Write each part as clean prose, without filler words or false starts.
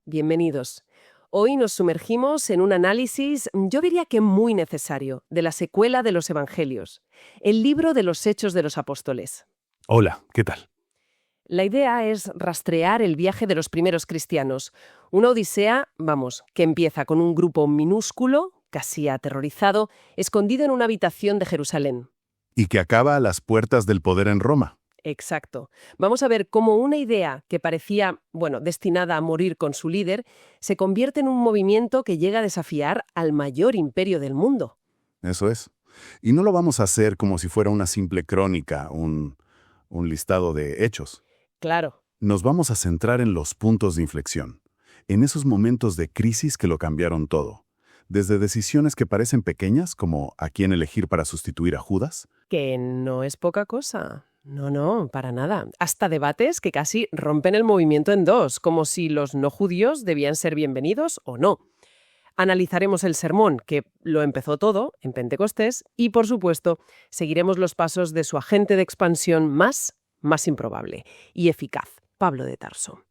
bienvenidos. Hoy nos sumergimos en un análisis, yo diría que muy necesario, de la secuela de los Evangelios, el libro de los Hechos de los Apóstoles. Hola, ¿qué tal? La idea es rastrear el viaje de los primeros cristianos, una odisea, que empieza con un grupo minúsculo, casi aterrorizado, escondido en una habitación de Jerusalén. Y que acaba a las puertas del poder en Roma. Exacto. Vamos a ver cómo una idea que parecía, destinada a morir con su líder, se convierte en un movimiento que llega a desafiar al mayor imperio del mundo. Eso es. Y no lo vamos a hacer como si fuera una simple crónica, un listado de hechos. Claro. Nos vamos a centrar en los puntos de inflexión, en esos momentos de crisis que lo cambiaron todo. Desde decisiones que parecen pequeñas, como a quién elegir para sustituir a Judas. Que no es poca cosa. No, para nada. Hasta debates que casi rompen el movimiento en dos, como si los no judíos debían ser bienvenidos o no. Analizaremos el sermón, que lo empezó todo en Pentecostés, y, por supuesto, seguiremos los pasos de su agente de expansión más improbable y eficaz, Pablo de Tarso.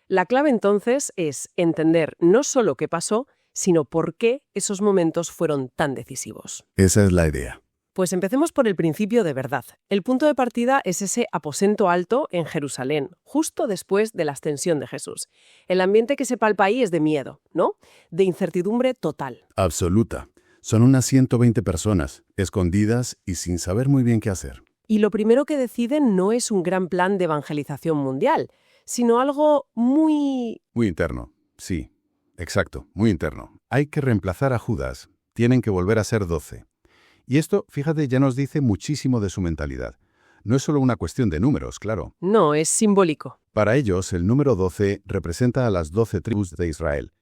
La clave, entonces, es entender no solo qué pasó, sino por qué esos momentos fueron tan decisivos. Esa es la idea. Pues empecemos por el principio de verdad. El punto de partida es ese aposento alto en Jerusalén, justo después de la ascensión de Jesús. El ambiente que se palpa ahí es de miedo, ¿no? De incertidumbre total. Absoluta. Son unas 120 personas, escondidas y sin saber muy bien qué hacer. Y lo primero que deciden no es un gran plan de evangelización mundial, sino algo muy... Muy interno, sí. Exacto, muy interno. Hay que reemplazar a Judas. Tienen que volver a ser 12. Y esto, fíjate, ya nos dice muchísimo de su mentalidad. No es solo una cuestión de números, claro. No, es simbólico. Para ellos, el número 12 representa a las 12 tribus de Israel.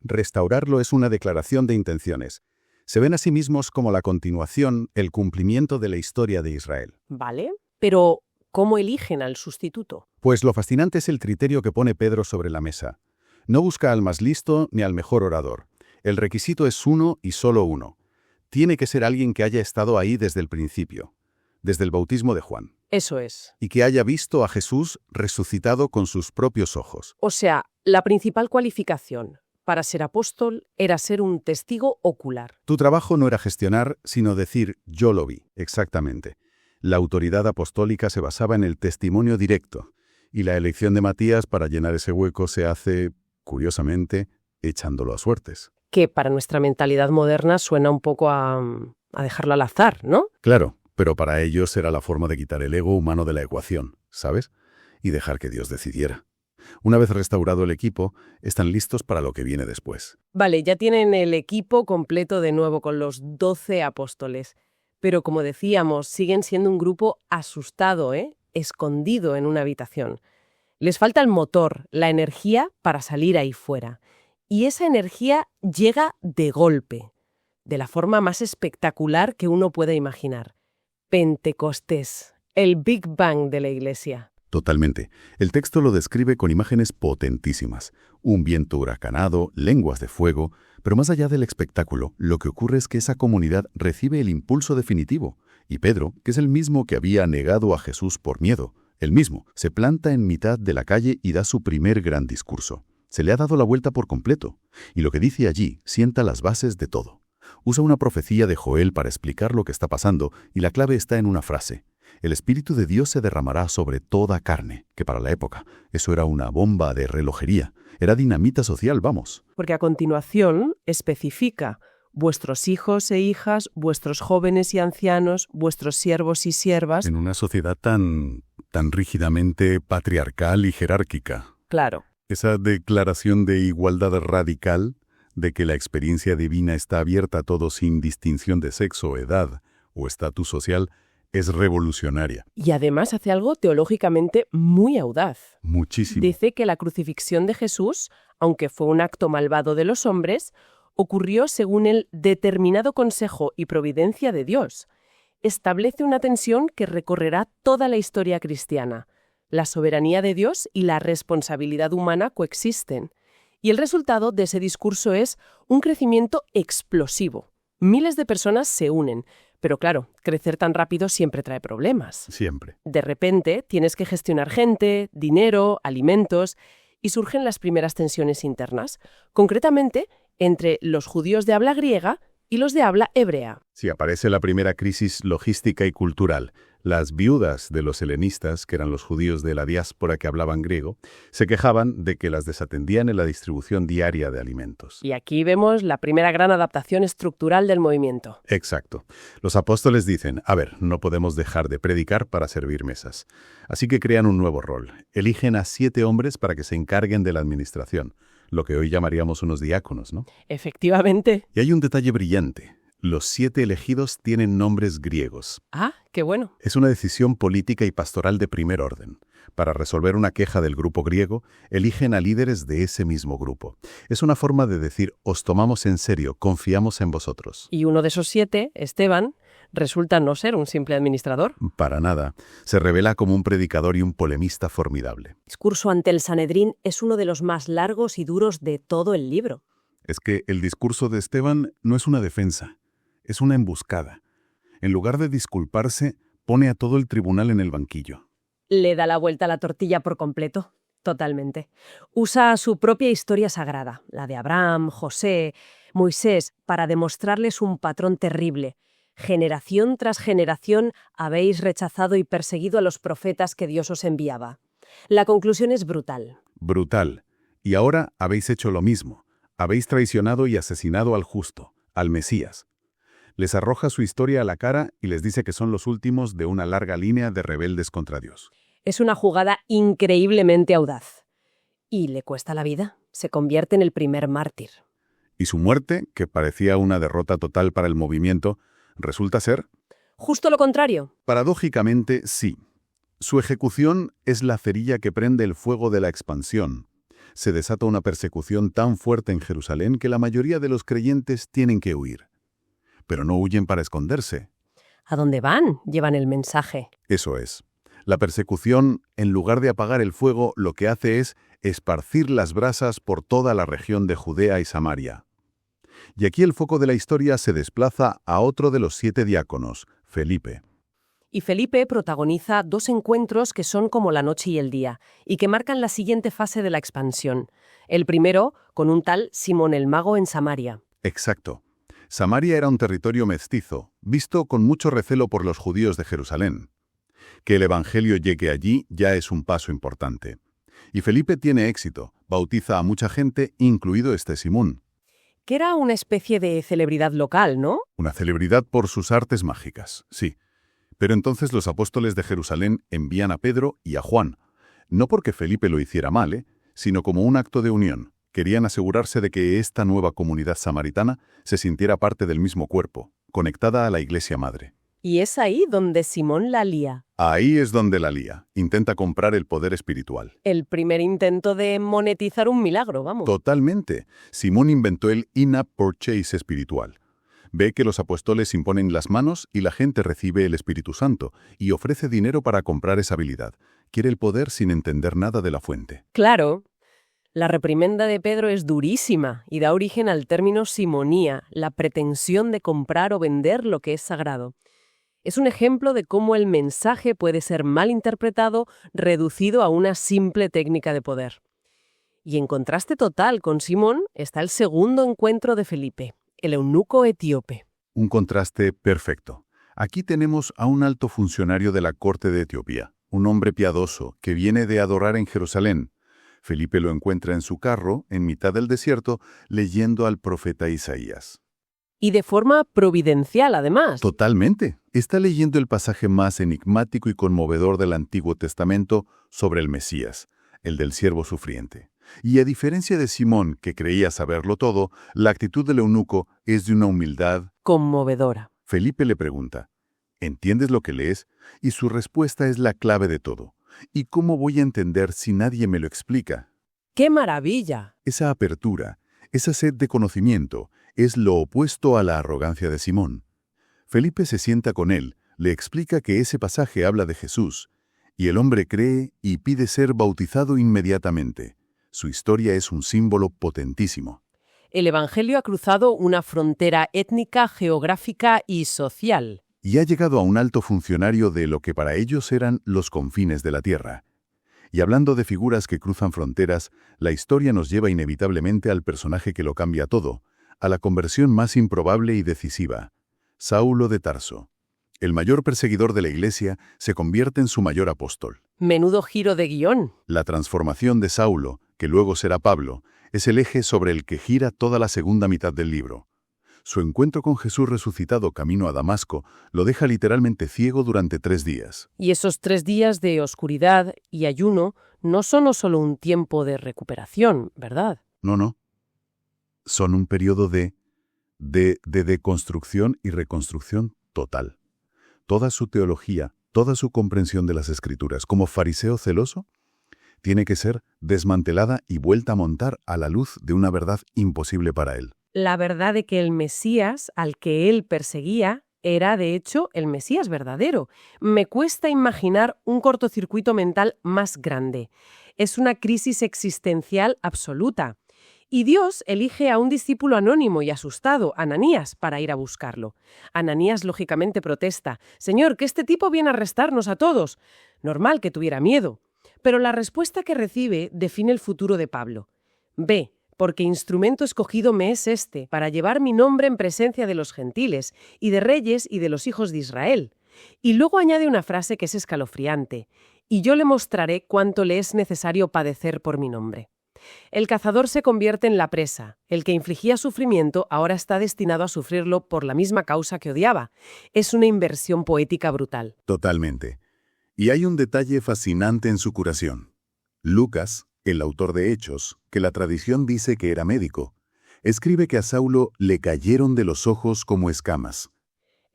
Restaurarlo es una declaración de intenciones. Se ven a sí mismos como la continuación, el cumplimiento de la historia de Israel. Vale, pero ¿cómo eligen al sustituto? Pues lo fascinante es el criterio que pone Pedro sobre la mesa. No busca al más listo ni al mejor orador. El requisito es uno y solo uno. Tiene que ser alguien que haya estado ahí desde el principio, desde el bautismo de Juan. Eso es. Y que haya visto a Jesús resucitado con sus propios ojos. O sea, la principal cualificación para ser apóstol era ser un testigo ocular. Tu trabajo no era gestionar, sino decir, yo lo vi, exactamente. La autoridad apostólica se basaba en el testimonio directo, y la elección de Matías para llenar ese hueco se hace, curiosamente, echándolo a suertes. Que para nuestra mentalidad moderna suena un poco a dejarlo al azar, ¿no? Claro, pero para ellos era la forma de quitar el ego humano de la ecuación, ¿sabes? Y dejar que Dios decidiera. Una vez restaurado el equipo, están listos para lo que viene después. Vale, ya tienen el equipo completo de nuevo con los 12 apóstoles. Pero como decíamos, siguen siendo un grupo asustado, escondido en una habitación. Les falta el motor, la energía para salir ahí fuera. Y esa energía llega de golpe, de la forma más espectacular que uno pueda imaginar. Pentecostés, el Big Bang de la Iglesia. Totalmente. El texto lo describe con imágenes potentísimas. Un viento huracanado, lenguas de fuego, pero más allá del espectáculo, lo que ocurre es que esa comunidad recibe el impulso definitivo. Y Pedro, que es el mismo que había negado a Jesús por miedo, el mismo, se planta en mitad de la calle y da su primer gran discurso. Se le ha dado la vuelta por completo, y lo que dice allí sienta las bases de todo. Usa una profecía de Joel para explicar lo que está pasando, y la clave está en una frase. El Espíritu de Dios se derramará sobre toda carne, que para la época eso era una bomba de relojería, era dinamita social, vamos. Porque a continuación especifica vuestros hijos e hijas, vuestros jóvenes y ancianos, vuestros siervos y siervas. En una sociedad tan rígidamente patriarcal y jerárquica. Claro. Esa declaración de igualdad radical, de que la experiencia divina está abierta a todos sin distinción de sexo, edad o estatus social, es revolucionaria. Y además hace algo teológicamente muy audaz. Muchísimo. Dice que la crucifixión de Jesús, aunque fue un acto malvado de los hombres, ocurrió según el determinado consejo y providencia de Dios. Establece una tensión que recorrerá toda la historia cristiana. La soberanía de Dios y la responsabilidad humana coexisten. Y el resultado de ese discurso es un crecimiento explosivo. Miles de personas se unen, pero claro, crecer tan rápido siempre trae problemas. Siempre. De repente tienes que gestionar gente, dinero, alimentos, y surgen las primeras tensiones internas, concretamente entre los judíos de habla griega y los de habla hebrea. Sí, aparece la primera crisis logística y cultural. Las viudas de los helenistas, que eran los judíos de la diáspora que hablaban griego, se quejaban de que las desatendían en la distribución diaria de alimentos. Y aquí vemos la primera gran adaptación estructural del movimiento. Exacto. Los apóstoles dicen, a ver, no podemos dejar de predicar para servir mesas. Así que crean un nuevo rol. Eligen a 7 hombres para que se encarguen de la administración, lo que hoy llamaríamos unos diáconos, ¿no? Efectivamente. Y hay un detalle brillante. Los 7 elegidos tienen nombres griegos. Ah, qué bueno. Es una decisión política y pastoral de primer orden. Para resolver una queja del grupo griego, eligen a líderes de ese mismo grupo. Es una forma de decir, os tomamos en serio, confiamos en vosotros. Y uno de esos 7, Esteban, resulta no ser un simple administrador. Para nada. Se revela como un predicador y un polemista formidable. El discurso ante el Sanedrín es uno de los más largos y duros de todo el libro. Es que el discurso de Esteban no es una defensa, es una emboscada. En lugar de disculparse, pone a todo el tribunal en el banquillo. Le da la vuelta a la tortilla por completo. Totalmente. Usa su propia historia sagrada, la de Abraham, José, Moisés, para demostrarles un patrón terrible. Generación tras generación habéis rechazado y perseguido a los profetas que Dios os enviaba. La conclusión es brutal. Brutal. Y ahora habéis hecho lo mismo. Habéis traicionado y asesinado al justo, al Mesías. Les arroja su historia a la cara y les dice que son los últimos de una larga línea de rebeldes contra Dios. Es una jugada increíblemente audaz. Y le cuesta la vida. Se convierte en el primer mártir. Y su muerte, que parecía una derrota total para el movimiento, resulta ser... Justo lo contrario. Paradójicamente, sí. Su ejecución es la cerilla que prende el fuego de la expansión. Se desata una persecución tan fuerte en Jerusalén que la mayoría de los creyentes tienen que huir. Pero no huyen para esconderse. ¿A dónde van? Llevan el mensaje. Eso es. La persecución, en lugar de apagar el fuego, lo que hace es esparcir las brasas por toda la región de Judea y Samaria. Y aquí el foco de la historia se desplaza a otro de los 7 diáconos, Felipe. Y Felipe protagoniza 2 encuentros que son como la noche y el día, y que marcan la siguiente fase de la expansión. El primero, con un tal Simón el Mago en Samaria. Exacto. Samaria era un territorio mestizo, visto con mucho recelo por los judíos de Jerusalén. Que el evangelio llegue allí ya es un paso importante. Y Felipe tiene éxito, bautiza a mucha gente, incluido este Simón. Que era una especie de celebridad local, ¿no? Una celebridad por sus artes mágicas, sí. Pero entonces los apóstoles de Jerusalén envían a Pedro y a Juan, no porque Felipe lo hiciera mal, sino como un acto de unión. Querían asegurarse de que esta nueva comunidad samaritana se sintiera parte del mismo cuerpo, conectada a la Iglesia Madre. Y es ahí donde Simón la lía. Ahí es donde la lía. Intenta comprar el poder espiritual. El primer intento de monetizar un milagro, vamos. Totalmente. Simón inventó el in-app purchase espiritual. Ve que los apóstoles imponen las manos y la gente recibe el Espíritu Santo y ofrece dinero para comprar esa habilidad. Quiere el poder sin entender nada de la fuente. Claro. La reprimenda de Pedro es durísima y da origen al término simonía, la pretensión de comprar o vender lo que es sagrado. Es un ejemplo de cómo el mensaje puede ser mal interpretado, reducido a una simple técnica de poder. Y en contraste total con Simón está el segundo encuentro de Felipe, el eunuco etíope. Un contraste perfecto. Aquí tenemos a un alto funcionario de la corte de Etiopía, un hombre piadoso que viene de adorar en Jerusalén. Felipe lo encuentra en su carro, en mitad del desierto, leyendo al profeta Isaías. Y de forma providencial, además. Totalmente. Está leyendo el pasaje más enigmático y conmovedor del Antiguo Testamento sobre el Mesías, el del siervo sufriente. Y a diferencia de Simón, que creía saberlo todo, la actitud del eunuco es de una humildad conmovedora. Felipe le pregunta, ¿entiendes lo que lees? Y su respuesta es la clave de todo. ¿Y cómo voy a entender si nadie me lo explica? ¡Qué maravilla! Esa apertura, esa sed de conocimiento, es lo opuesto a la arrogancia de Simón. Felipe se sienta con él, le explica que ese pasaje habla de Jesús, y el hombre cree y pide ser bautizado inmediatamente. Su historia es un símbolo potentísimo. El Evangelio ha cruzado una frontera étnica, geográfica y social. Y ha llegado a un alto funcionario de lo que para ellos eran los confines de la tierra. Y hablando de figuras que cruzan fronteras, la historia nos lleva inevitablemente al personaje que lo cambia todo, a la conversión más improbable y decisiva, Saulo de Tarso. El mayor perseguidor de la Iglesia se convierte en su mayor apóstol. Menudo giro de guión. La transformación de Saulo, que luego será Pablo, es el eje sobre el que gira toda la segunda mitad del libro. Su encuentro con Jesús resucitado camino a Damasco lo deja literalmente ciego durante 3 días. Y esos 3 días de oscuridad y ayuno no son solo un tiempo de recuperación, ¿verdad? No. Son un periodo de deconstrucción y reconstrucción total. Toda su teología, toda su comprensión de las Escrituras, como fariseo celoso, tiene que ser desmantelada y vuelta a montar a la luz de una verdad imposible para él. La verdad de que el Mesías al que él perseguía era, de hecho, el Mesías verdadero. Me cuesta imaginar un cortocircuito mental más grande. Es una crisis existencial absoluta. Y Dios elige a un discípulo anónimo y asustado, Ananías, para ir a buscarlo. Ananías lógicamente protesta: «Señor, que este tipo viene a arrestarnos a todos». Normal que tuviera miedo. Pero la respuesta que recibe define el futuro de Pablo. Ve, porque instrumento escogido me es este, para llevar mi nombre en presencia de los gentiles, y de reyes y de los hijos de Israel. Y luego añade una frase que es escalofriante: «Y yo le mostraré cuánto le es necesario padecer por mi nombre». El cazador se convierte en la presa. El que infligía sufrimiento ahora está destinado a sufrirlo por la misma causa que odiaba. Es una inversión poética brutal. Totalmente. Y hay un detalle fascinante en su curación. Lucas, el autor de Hechos, que la tradición dice que era médico, escribe que a Saulo le cayeron de los ojos como escamas.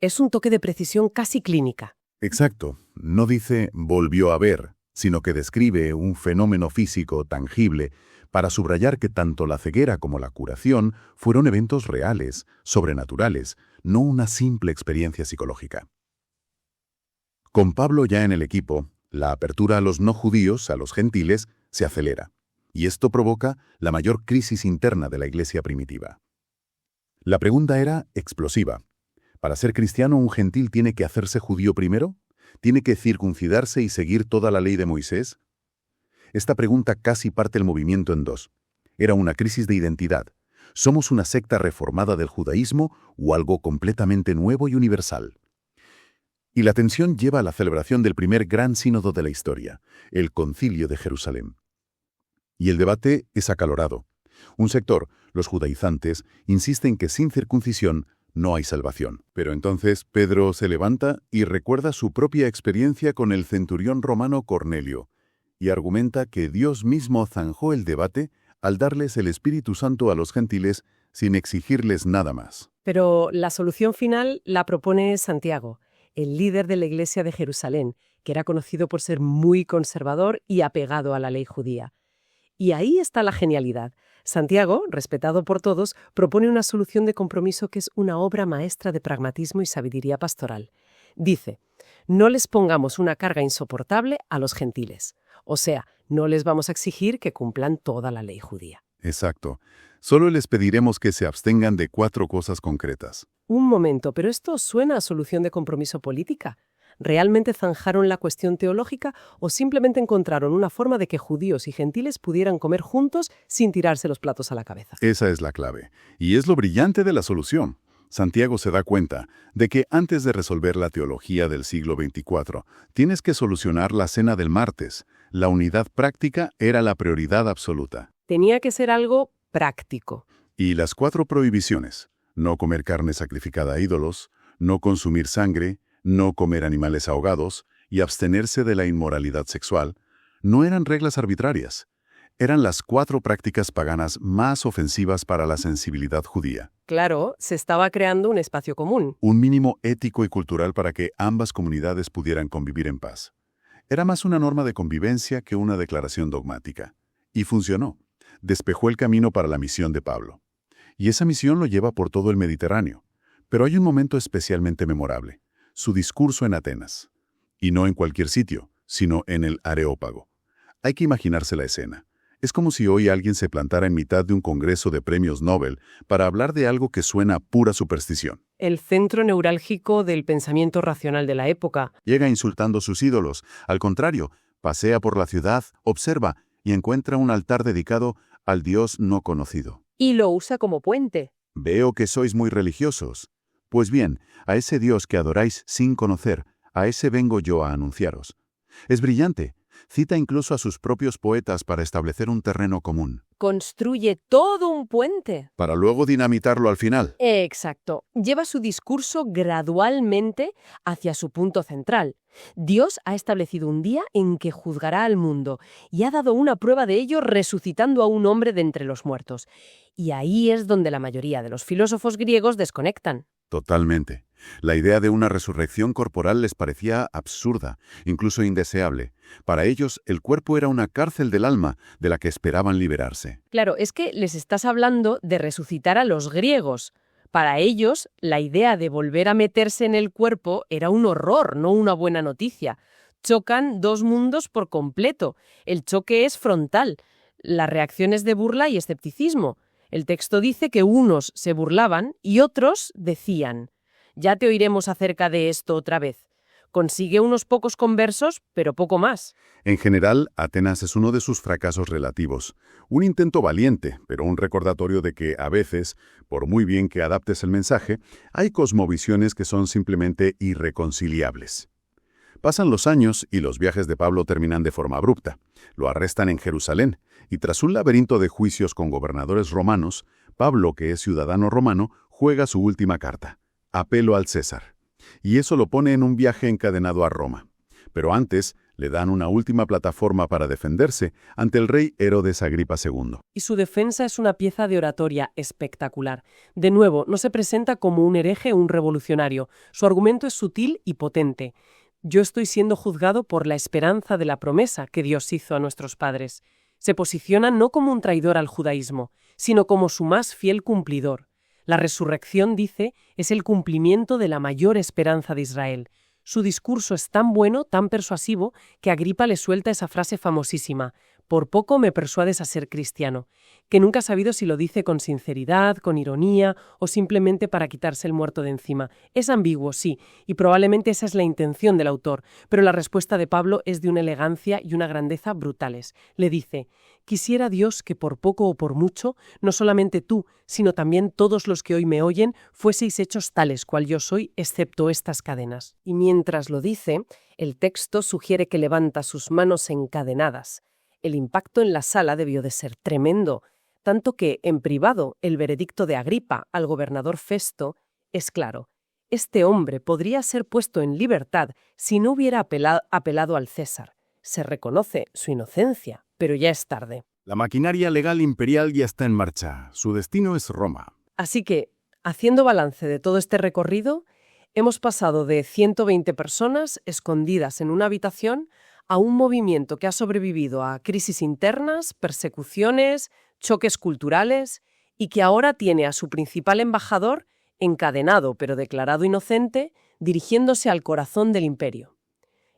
Es un toque de precisión casi clínica. Exacto. No dice volvió a ver, sino que describe un fenómeno físico tangible para subrayar que tanto la ceguera como la curación fueron eventos reales, sobrenaturales, no una simple experiencia psicológica. Con Pablo ya en el equipo, la apertura a los no judíos, a los gentiles, se acelera, y esto provoca la mayor crisis interna de la Iglesia primitiva. La pregunta era explosiva. ¿Para ser cristiano un gentil tiene que hacerse judío primero? ¿Tiene que circuncidarse y seguir toda la ley de Moisés? Esta pregunta casi parte el movimiento en dos. Era una crisis de identidad. ¿Somos una secta reformada del judaísmo o algo completamente nuevo y universal? Y la tensión lleva a la celebración del primer gran sínodo de la historia, el Concilio de Jerusalén. Y el debate es acalorado. Un sector, los judaizantes, insisten que sin circuncisión no hay salvación. Pero entonces Pedro se levanta y recuerda su propia experiencia con el centurión romano Cornelio, y argumenta que Dios mismo zanjó el debate al darles el Espíritu Santo a los gentiles sin exigirles nada más. Pero la solución final la propone Santiago, el líder de la Iglesia de Jerusalén, que era conocido por ser muy conservador y apegado a la ley judía. Y ahí está la genialidad. Santiago, respetado por todos, propone una solución de compromiso que es una obra maestra de pragmatismo y sabiduría pastoral. Dice: no les pongamos una carga insoportable a los gentiles. O sea, no les vamos a exigir que cumplan toda la ley judía. Exacto. Solo les pediremos que se abstengan de 4 cosas concretas. Un momento, pero esto suena a solución de compromiso política. ¿Realmente zanjaron la cuestión teológica o simplemente encontraron una forma de que judíos y gentiles pudieran comer juntos sin tirarse los platos a la cabeza? Esa es la clave. Y es lo brillante de la solución. Santiago se da cuenta de que antes de resolver la teología del siglo XXIV, tienes que solucionar la cena del martes. La unidad práctica era la prioridad absoluta. Tenía que ser algo práctico. Y las 4 prohibiciones: no comer carne sacrificada a ídolos, no consumir sangre, no comer animales ahogados y abstenerse de la inmoralidad sexual, no eran reglas arbitrarias. Eran las 4 prácticas paganas más ofensivas para la sensibilidad judía. Claro, se estaba creando un espacio común. Un mínimo ético y cultural para que ambas comunidades pudieran convivir en paz. Era más una norma de convivencia que una declaración dogmática. Y funcionó. Despejó el camino para la misión de Pablo. Y esa misión lo lleva por todo el Mediterráneo. Pero hay un momento especialmente memorable: su discurso en Atenas. Y no en cualquier sitio, sino en el Areópago. Hay que imaginarse la escena. Es como si hoy alguien se plantara en mitad de un congreso de premios Nobel para hablar de algo que suena a pura superstición. El centro neurálgico del pensamiento racional de la época. Llega insultando sus ídolos. Al contrario, pasea por la ciudad, observa y encuentra un altar dedicado al Dios no conocido. Y lo usa como puente. Veo que sois muy religiosos. Pues bien, a ese Dios que adoráis sin conocer, a ese vengo yo a anunciaros. Es brillante. Cita incluso a sus propios poetas para establecer un terreno común. Construye todo un puente. Para luego dinamitarlo al final. Exacto. Lleva su discurso gradualmente hacia su punto central. Dios ha establecido un día en que juzgará al mundo y ha dado una prueba de ello resucitando a un hombre de entre los muertos. Y ahí es donde la mayoría de los filósofos griegos desconectan. Totalmente. La idea de una resurrección corporal les parecía absurda, incluso indeseable. Para ellos, el cuerpo era una cárcel del alma de la que esperaban liberarse. Claro, es que les estás hablando de resucitar a los griegos. Para ellos, la idea de volver a meterse en el cuerpo era un horror, no una buena noticia. Chocan dos mundos por completo. El choque es frontal. La reacción es de burla y escepticismo. El texto dice que unos se burlaban y otros decían: ya te oiremos acerca de esto otra vez. Consigue unos pocos conversos, pero poco más. En general, Atenas es uno de sus fracasos relativos. Un intento valiente, pero un recordatorio de que, a veces, por muy bien que adaptes el mensaje, hay cosmovisiones que son simplemente irreconciliables. Pasan los años y los viajes de Pablo terminan de forma abrupta. Lo arrestan en Jerusalén, y tras un laberinto de juicios con gobernadores romanos, Pablo, que es ciudadano romano, juega su última carta: apelo al César. Y eso lo pone en un viaje encadenado a Roma. Pero antes, le dan una última plataforma para defenderse ante el rey Herodes Agripa II. Y su defensa es una pieza de oratoria espectacular. De nuevo, no se presenta como un hereje o un revolucionario. Su argumento es sutil y potente. Yo estoy siendo juzgado por la esperanza de la promesa que Dios hizo a nuestros padres. Se posiciona no como un traidor al judaísmo, sino como su más fiel cumplidor. La resurrección, dice, es el cumplimiento de la mayor esperanza de Israel. Su discurso es tan bueno, tan persuasivo, que Agripa le suelta esa frase famosísima: por poco me persuades a ser cristiano, que nunca ha sabido si lo dice con sinceridad, con ironía o simplemente para quitarse el muerto de encima. Es ambiguo, sí, y probablemente esa es la intención del autor, pero la respuesta de Pablo es de una elegancia y una grandeza brutales. Le dice: quisiera Dios que por poco o por mucho, no solamente tú, sino también todos los que hoy me oyen, fueseis hechos tales cual yo soy, excepto estas cadenas. Y mientras lo dice, el texto sugiere que levanta sus manos encadenadas. El impacto en la sala debió de ser tremendo, tanto que, en privado, el veredicto de Agripa al gobernador Festo es claro: este hombre podría ser puesto en libertad si no hubiera apelado al César. Se reconoce su inocencia, pero ya es tarde. La maquinaria legal imperial ya está en marcha. Su destino es Roma. Así que, haciendo balance de todo este recorrido, hemos pasado de 120 personas escondidas en una habitación a un movimiento que ha sobrevivido a crisis internas, persecuciones, choques culturales y que ahora tiene a su principal embajador encadenado pero declarado inocente, dirigiéndose al corazón del imperio.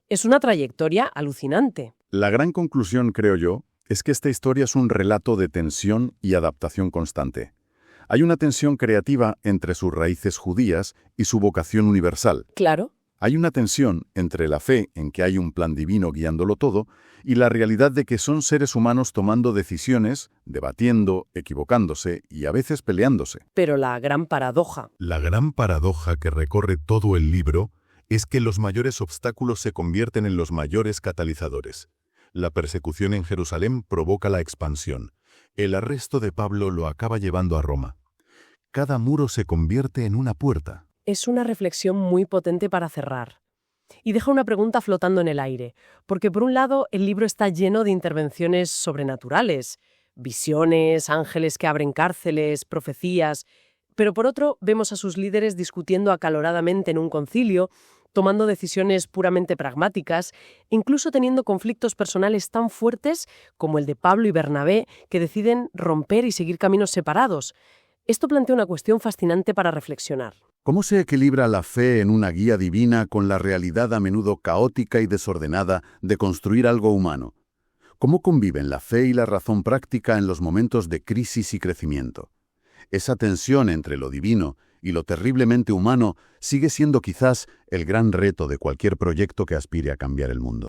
Es una trayectoria alucinante. La gran conclusión, creo yo, es que esta historia es un relato de tensión y adaptación constante. Hay una tensión creativa entre sus raíces judías y su vocación universal. Claro. Hay una tensión entre la fe en que hay un plan divino guiándolo todo y la realidad de que son seres humanos tomando decisiones, debatiendo, equivocándose y a veces peleándose. Pero la gran paradoja. La gran paradoja que recorre todo el libro es que los mayores obstáculos se convierten en los mayores catalizadores. La persecución en Jerusalén provoca la expansión. El arresto de Pablo lo acaba llevando a Roma. Cada muro se convierte en una puerta. Es una reflexión muy potente para cerrar. Y deja una pregunta flotando en el aire, porque por un lado el libro está lleno de intervenciones sobrenaturales, visiones, ángeles que abren cárceles, profecías, pero por otro vemos a sus líderes discutiendo acaloradamente en un concilio, tomando decisiones puramente pragmáticas, incluso teniendo conflictos personales tan fuertes como el de Pablo y Bernabé, que deciden romper y seguir caminos separados. Esto plantea una cuestión fascinante para reflexionar. ¿Cómo se equilibra la fe en una guía divina con la realidad a menudo caótica y desordenada de construir algo humano? ¿Cómo conviven la fe y la razón práctica en los momentos de crisis y crecimiento? Esa tensión entre lo divino y lo terriblemente humano sigue siendo quizás el gran reto de cualquier proyecto que aspire a cambiar el mundo.